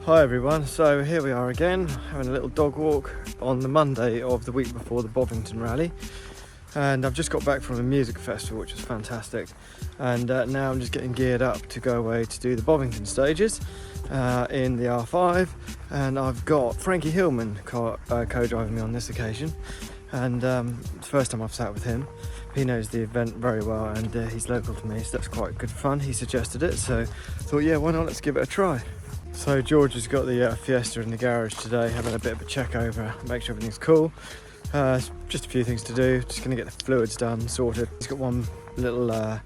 Hi everyone, so here we are again, having a little dog walk on the Monday of the week before the Bovington Rally. And I've just got back from a music festival, which was fantastic. And now I'm just getting geared up to go away to do the Bovington Stages in the R5. And I've got Frankie Hillman co-driving me on this occasion. And it's the first time I've sat with him. He knows the event very well, and he's local to me, so that's quite good fun. He suggested it, so I thought, yeah, why not, let's give it a try. So George has got the Fiesta in the garage today, having a bit of a check over, make sure everything's cool. Just a few things to do, just going to get the fluids done, sorted. He's got one little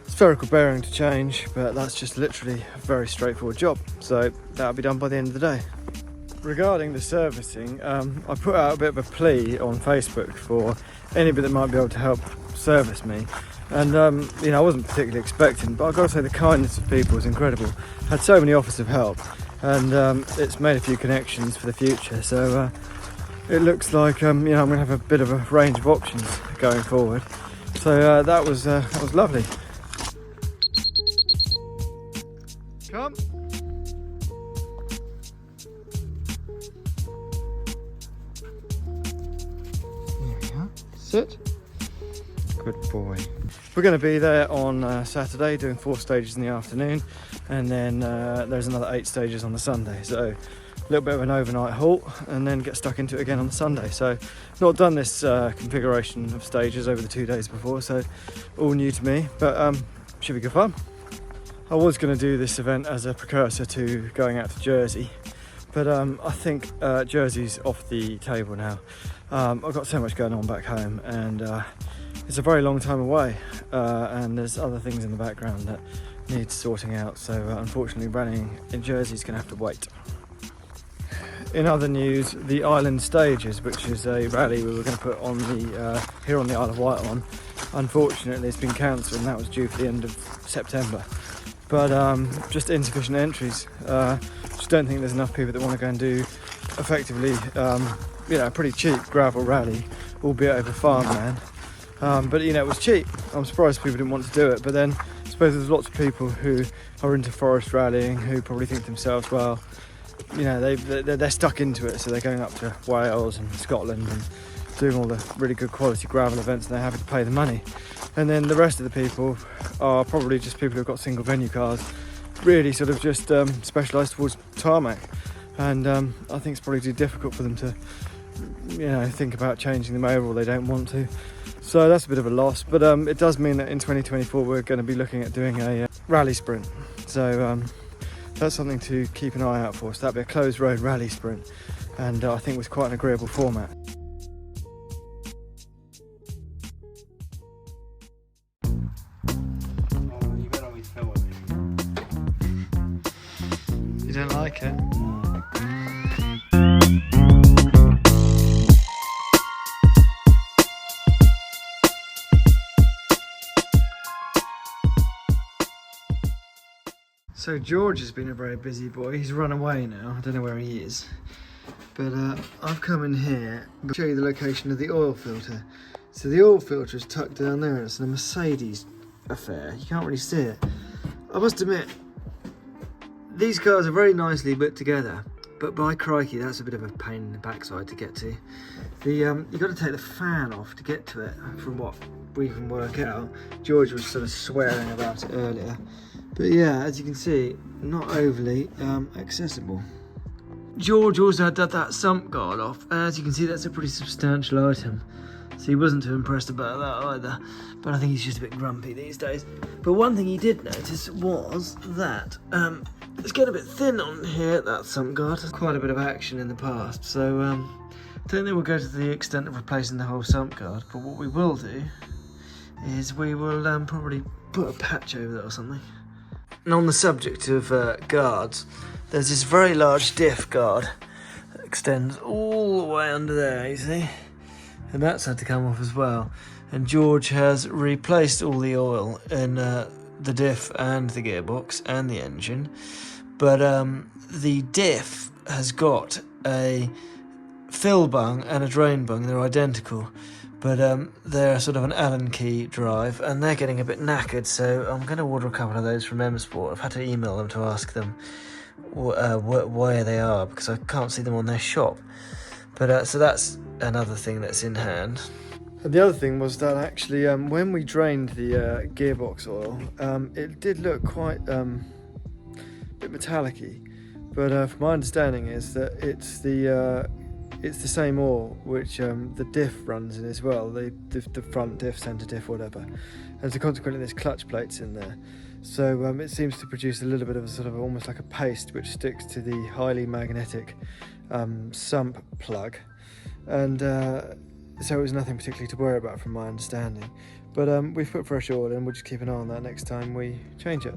spherical bearing to change, but that's just literally a very straightforward job. So that'll be done by the end of the day. Regarding the servicing, I put out a bit of a plea on Facebook for anybody that might be able to help service me. And I wasn't particularly expecting, but I've got to say the kindness of people is incredible. Had so many offers of help, and it's made a few connections for the future. So it looks like I'm going to have a bit of a range of options going forward. So that was lovely. Come. There we are. Sit. Good boy. We're going to be there on Saturday doing 4 stages in the afternoon, and then there's another 8 stages on the Sunday. So a little bit of an overnight halt and then get stuck into it again on the Sunday. So not done this configuration of stages over the 2 days before, so all new to me, but should be good fun. I was going to do this event as a precursor to going out to Jersey, but I think Jersey's off the table now. I've got so much going on back home, and it's a very long time away, and there's other things in the background that need sorting out, so unfortunately running in Jersey is going to have to wait. In other news, the Island Stages, which is a rally we were going to put on the here on the Isle of Wight on, unfortunately it's been cancelled, and that was due for the end of September. But just insufficient entries. Just don't think there's enough people that want to go and do effectively a pretty cheap gravel rally, albeit over farmland. But it was cheap. I'm surprised people didn't want to do it, but then I suppose there's lots of people who are into forest rallying who probably think to themselves, well, they're stuck into it, so they're going up to Wales and Scotland and doing all the really good quality gravel events, and they're happy to pay the money. And then the rest of the people are probably just people who've got single venue cars, really sort of just specialised towards tarmac. And I think it's probably too difficult for them to think about changing them over, or they don't want to. So that's a bit of a loss, but it does mean that in 2024 we're going to be looking at doing a rally sprint. So that's something to keep an eye out for. So that'll be a closed road rally sprint, and I think with quite an agreeable format. You better always film it. You don't like it? So George has been a very busy boy. He's run away now. I don't know where he is. But I've come in here to show you the location of the oil filter. So the oil filter is tucked down there, and it's a Mercedes affair. You can't really see it. I must admit, these cars are very nicely put together, but by crikey, that's a bit of a pain in the backside to get to. You've got to take the fan off to get to it, from what we can work out. George was sort of swearing about it earlier. But yeah, as you can see, not overly accessible. George also had that sump guard off, and as you can see, that's a pretty substantial item. So he wasn't too impressed about that either, but I think he's just a bit grumpy these days. But one thing he did notice was that it's getting a bit thin on here, that sump guard. Quite a bit of action in the past, so I don't think we'll go to the extent of replacing the whole sump guard, but what we will do is we will probably put a patch over it or something. And on the subject of guards, there's this very large diff guard that extends all the way under there, you see? And that's had to come off as well. And George has replaced all the oil in the diff and the gearbox and the engine. But the diff has got a fill bung and a drain bung. They're identical. But they're sort of an Allen key drive, and they're getting a bit knackered, so I'm going to order a couple of those from M Sport. I've had to email them to ask them where they are, because I can't see them on their shop. But so that's another thing that's in hand. And the other thing was that actually when we drained the gearbox oil, it did look quite a bit metallic-y. But from my understanding is that it's the same oil which the diff runs in as well, the front diff, centre diff, whatever. And so consequently there's clutch plates in there. So it seems to produce a little bit of a sort of almost like a paste which sticks to the highly magnetic sump plug. And so it was nothing particularly to worry about from my understanding. But we've put fresh oil in, we'll just keep an eye on that next time we change it.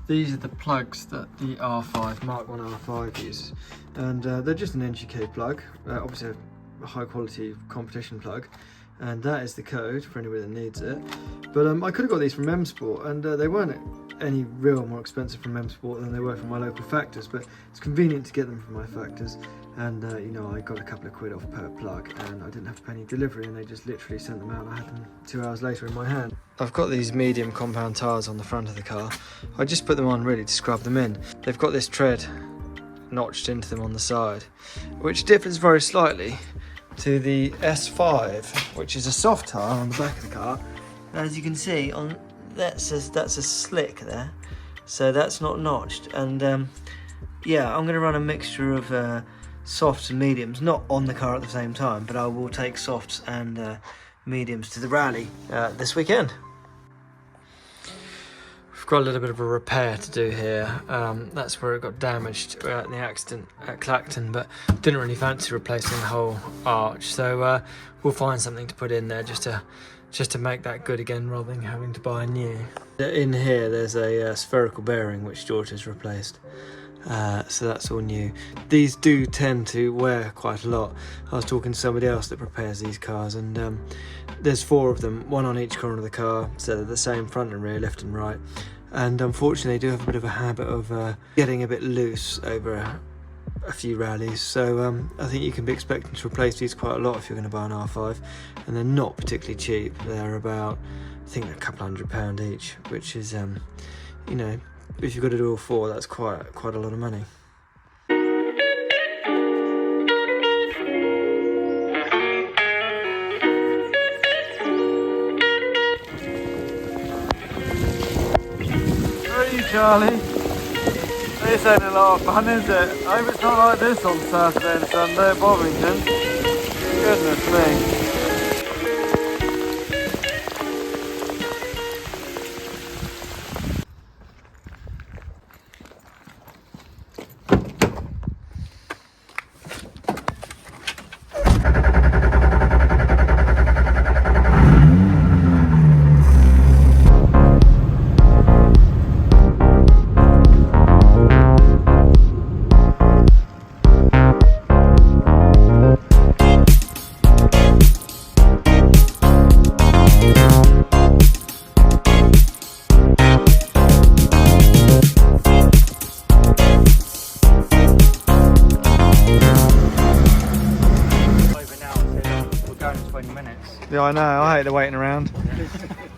These are the plugs that the R5, Mark 1 R5 uses. And they're just an NGK plug, obviously a high quality competition plug. And that is the code for anybody that needs it. But I could have got these from M Sport, and they weren't any real more expensive from M Sport than they were from my local factors, but it's convenient to get them from my factors. And you know, I got a couple of quid off per plug, and I didn't have to pay any delivery, and they just literally sent them out. I had them 2 hours later in my hand. I've got these medium compound tyres on the front of the car. I just put them on really to scrub them in. They've got this tread notched into them on the side, which differs very slightly to the S5, which is a soft tyre on the back of the car. As you can see, on that's a slick there, so that's not notched. And yeah, I'm going to run a mixture of softs and mediums, not on the car at the same time, but I will take softs and mediums to the rally this weekend. We've got a little bit of a repair to do here. That's where it got damaged in the accident at Clacton, but didn't really fancy replacing the whole arch, so we'll find something to put in there just to make that good again, rather than having to buy new. In here there's a spherical bearing which George has replaced. So that's all new. These do tend to wear quite a lot. I was talking to somebody else that repairs these cars, and there's 4 of them, one on each corner of the car, so they're the same front and rear, left and right. And unfortunately they do have a bit of a habit of getting a bit loose over a few rallies, so I think you can be expecting to replace these quite a lot if you're going to buy an R5, and they're not particularly cheap. They're about, I think, a couple £100 each, which is you know, if you've got to do all 4, that's quite a lot of money. Hey Charlie, this ain't a lot of fun, is it? I hope it's not like this on Saturday and Sunday at Bovington. Goodness me. Yeah, I know, I hate the waiting around.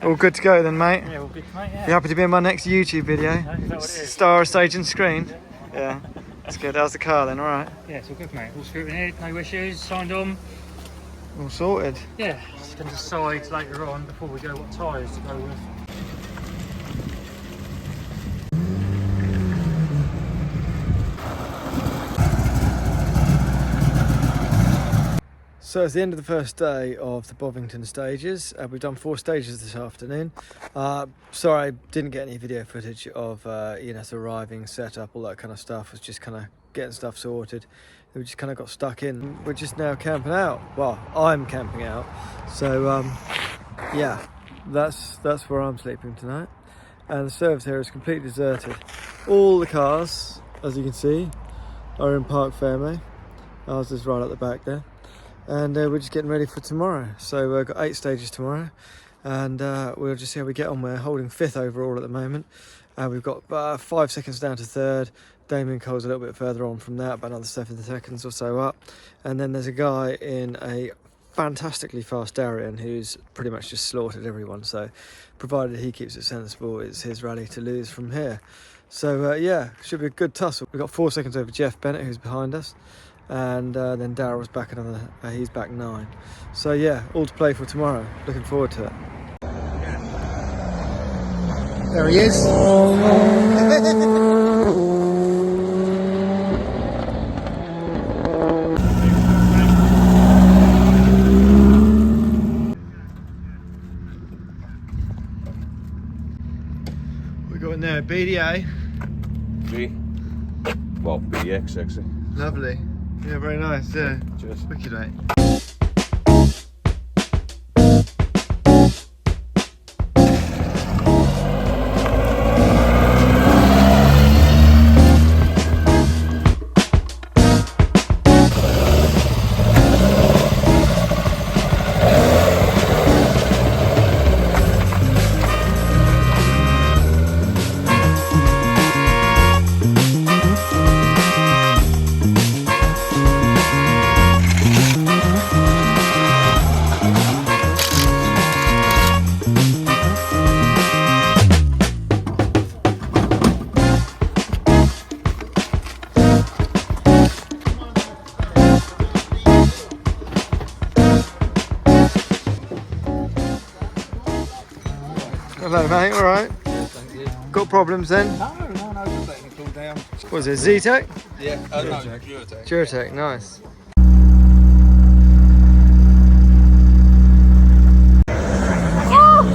All good to go then, mate? Yeah, all good, mate, yeah. You happy to be in my next YouTube video? Is that what it is? Star, stage and screen? Yeah, that's good. How's the car then, alright? Yeah, it's all good, mate. All scrutineered, no issues, signed on. All sorted? Yeah, just going to decide later on, before we go, what tyres to go with. So it's the end of the first day of the Bovington Stages. We've done 4 stages this afternoon. Sorry I didn't get any video footage of you know, arriving, setup, all that kind of stuff. It was just kind of getting stuff sorted. We just kind of got stuck in. We're just now camping out. Well, I'm camping out. So yeah, that's where I'm sleeping tonight. And the service here is completely deserted. All the cars, as you can see, are in Parc Fermé. Ours is right at the back there. And we're just getting ready for tomorrow. So we've got 8 stages tomorrow, and we'll just see how we get on. We're holding 5th overall at the moment. We've got 5 seconds down to 3rd. Damien Cole's a little bit further on from that, about another 7 seconds or so up. And then there's a guy in a fantastically fast Darien who's pretty much just slaughtered everyone. So provided he keeps it sensible, it's his rally to lose from here. So yeah, should be a good tussle. We've got 4 seconds over Jeff Bennett, who's behind us, and then Daryl's back another. He's back 9. So yeah, all to play for tomorrow. Looking forward to it. There he is. We got in there, BDA. Well, BX actually. Lovely. Yeah, very nice. Yeah. Cheers. Wicked, mate. Hello, mate. All right. Thank you. Got problems then? No, just letting it cool down. What was it? Z-Tech? Yeah, no, Duratec. Duratec. Nice.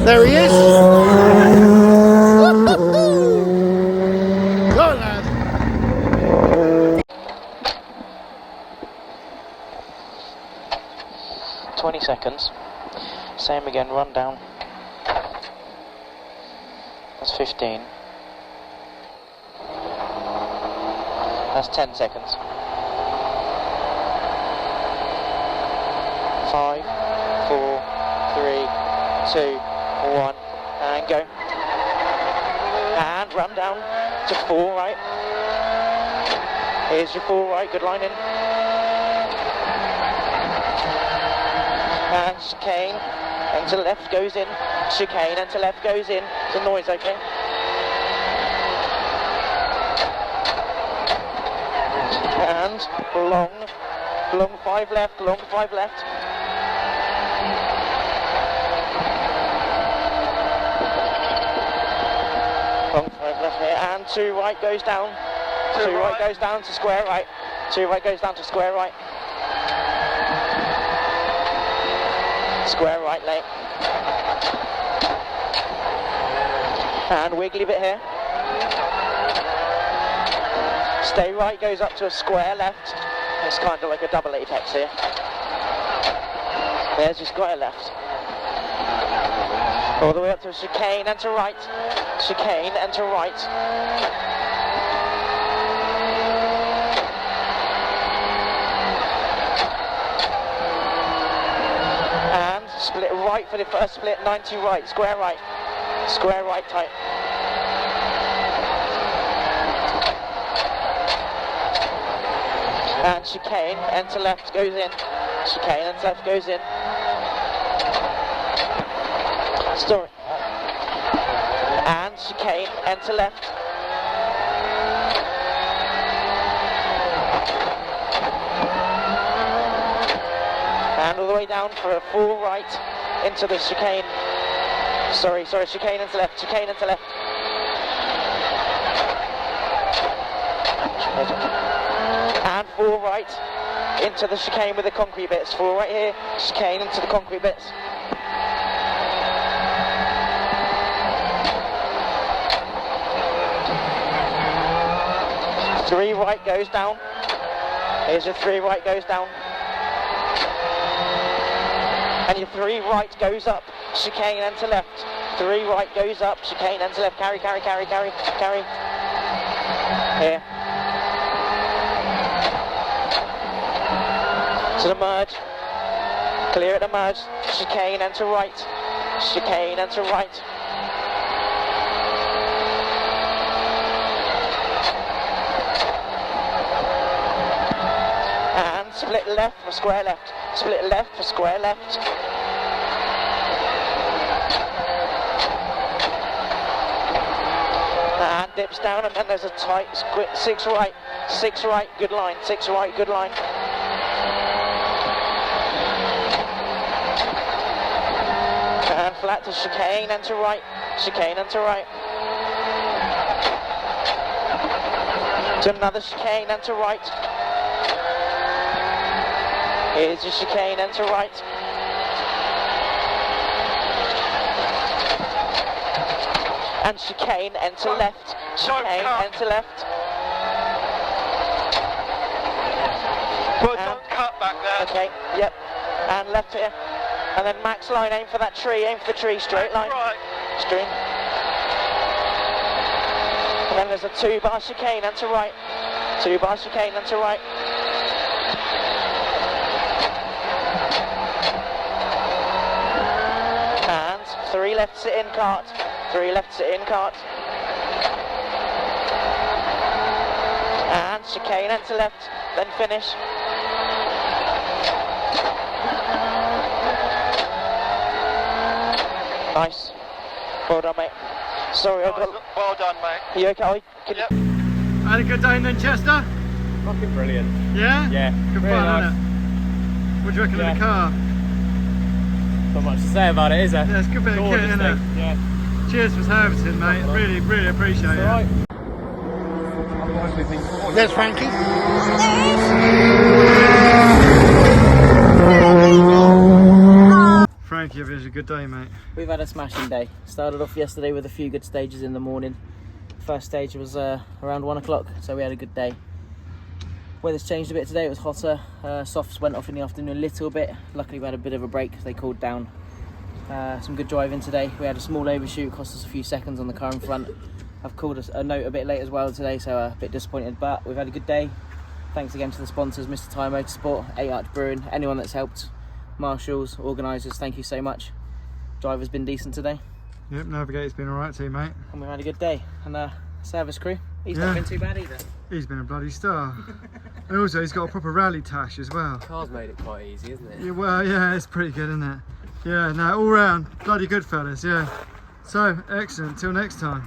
There he is. Go, lad. "20 seconds. Same again, run down. That's 15. That's 10 seconds. 5, 4, 3, 2, 1, and go. And run down to 4 right. Here's your 4 right, good line in. And chicane, and to left goes in. Chicane, and to left goes in. The noise, okay? And long 5 left, long 5 left. Long 5 left here, and 2 right goes down. 2 right goes down to square right. 2 right goes down to square right. Square right lane. And wiggly bit here. Stay right goes up to a square left. It's kind of like a double apex here. There's your square left. All the way up to a chicane and to right. Chicane and to right. And split right for the first split, 90 right, square right. Square right tight. And chicane, enter left goes in. Chicane, enter left goes in. Story. And chicane, enter left. And all the way down for a full right into the chicane. Sorry, chicane into left, chicane into left. And 4 right into the chicane with the concrete bits. 4 right here, chicane into the concrete bits. Three right goes down. Here's your 3 right goes down. And your 3 right goes up. Chicane and to left. 3 right goes up. Chicane and to left. Carry. Here. To the merge. Clear at the merge. Chicane and to right. Chicane and to right. And split left for square left. Split left for square left. And dips down, and then there's a tight squid. 6 right, 6 right, good line. 6 right, good line. And flat to chicane and to right, chicane and to right. To another chicane and to right. Here's your chicane and to right. And chicane and to left. Chicane and to left. Well, don't cut back there. Okay, yep. And left here. And then max line, aim for that tree, aim for the tree, straight line. Right. Stream. And then there's a 2-bar chicane and to right. 2-bar chicane and to right. And 3 left sit in cart. 3 left sit in cart. And chicane and to left, then finish. Nice. Well done, mate. Sorry, I've got... Well done, mate. Are you okay? Yep. Had a good day in Chester? Fucking brilliant. Yeah? Yeah. Good really fun, nice. isn't it? What do you reckon of the car? Not much to say about it, is there? Yeah, it's a good bit of kit, isn't it? Yeah. Cheers for servicing, mate. Really, really appreciate it. Alright. There's Frankie. Frankie, have you had a good day, mate? We've had a smashing day. Started off yesterday with a few good stages in the morning. First stage was around 1 o'clock, so we had a good day. Weather's changed a bit today, it was hotter. Softs went off in the afternoon a little bit. Luckily we had a bit of a break, they cooled down. Some good driving today. We had a small overshoot, cost us a few seconds on the car in front. I've called a note a bit late as well today, so a bit disappointed, but we've had a good day. Thanks again to the sponsors, Mr. Tyre Motorsport, 8 Arch Brewing, anyone that's helped. Marshals, organisers, thank you so much. Driver's been decent today. Yep, Navigator's been alright too, mate. And we've had a good day. And service crew, he's not been too bad either. He's been a bloody star. And also he's got a proper rally tash as well. Car's made it quite easy, isn't it? Yeah, well, yeah, it's pretty good, isn't it? Yeah, no, all round, bloody good fellas, yeah. So, excellent, till next time.